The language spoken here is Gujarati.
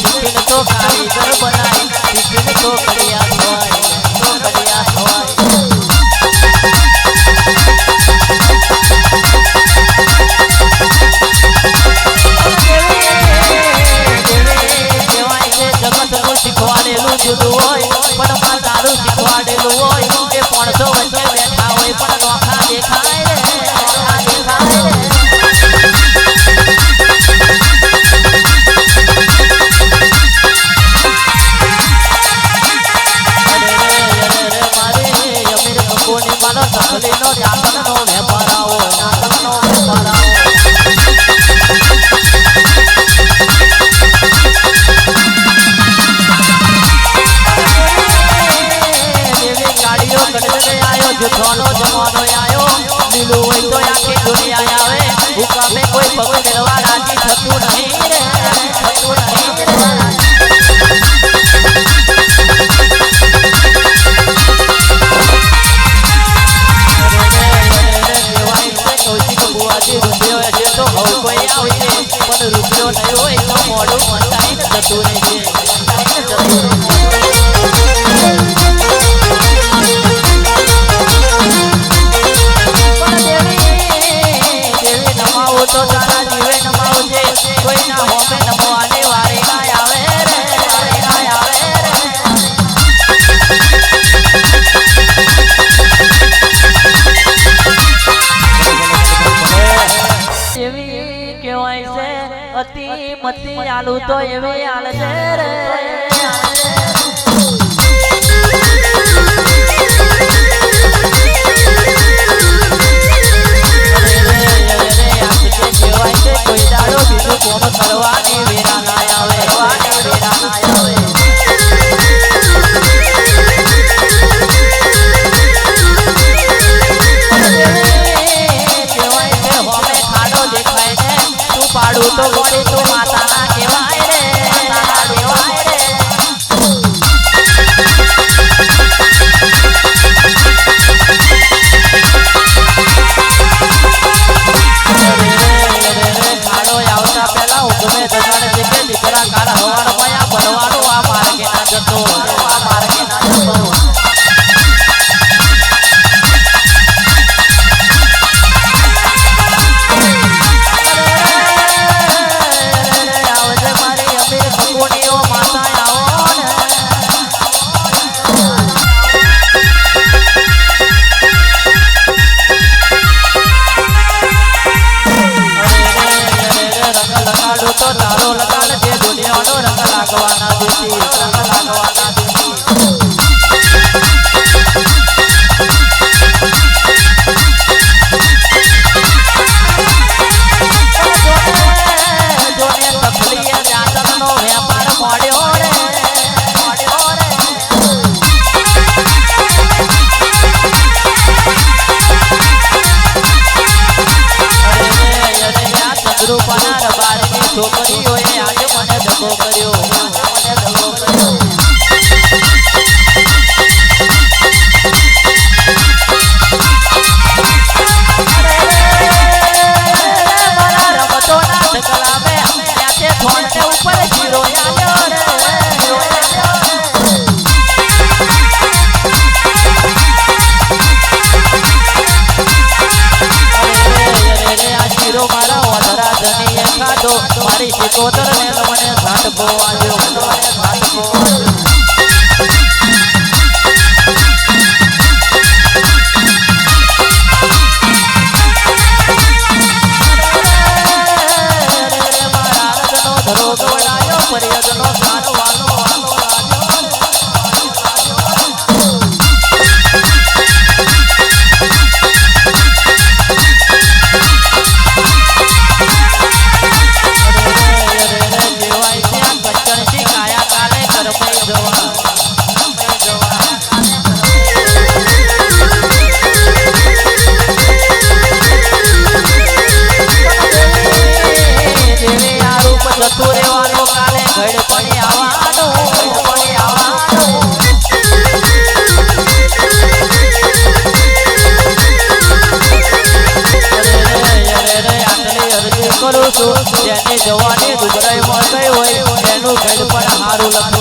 શીખીને તો કારીગર બનાય શીખીને તો કડિયા ખવાય તો કડિયા ખવાય શીખવાડેલું જુદું હોય પણ માતારું શીખવાડેલું હોય એ 500 વચ્ચે બેઠા હોય પણ નોખા દેખાય રે નોખા દેખાય રે જુઠ્ઠોનો જમાનો આયો લીલું હોય તો આખી દુનિયા આવે હુકામે કોઈ પગ મેળવા રાજી થતું નહીં રે થતું નહીં રે કૌશિક બુઆજી રૂપિયો હશે તો હવ કોઈ આવશે પણ રૂપિયો નહીં હોય તો મોડું મંડાઈને જતું રહેશે જતું રહેશે તો તારા જીવે નમાવજે કોઈ ના હોમે નમવાની વારી ના આવે રે વારી ના આવે રે એવી કહેવાય છે અતિ મતિ આલુ તો એવી આલ છે રે કોઈ દાડો બીજું કોમ કરવાની વેરા ના આવે વેરા ના આવે કહેવાય છે હોમે ખાડો દેખાય ને તું પાડું તો વળી તું માતાના કહેવાય રે માતાના કહેવાય રે દીકરા કાળ હવાર મયા ભરવાનો આ માર્ગે ના જતો આ માર્ગે ના જતો આવજે મારી અમીર ભગોનીઓ માતા આવો ને રંગ લગાડું તો તારો લગાડ જે દુનિયાનો રંગ લાગવાના દેતી રંગ લાગવાના દેતી જોને તકલીએ જાતકનો વેપાર મોડ્યો રે મોડ્યો રે ચંદ્રુપાના રબારની છોકરીઓએ આજે મને દગો કર્યો મને દગો કર્યો મારા રમતો ના ઢગલામે ત્યાંથી થોડને ઉપર જીરો આવ્યો રે મારા ઓધરા ધની ખાધો મારી શિકોતર ને મને ઝાટકો આવ્યો મને ઝાટકો મારા રજનો ધરો ગવડાયો પરિયજનો સારો વાલો વાલો જતું રહેવાનું કાલે ઘડ પણ આવવાનું પાછું લખી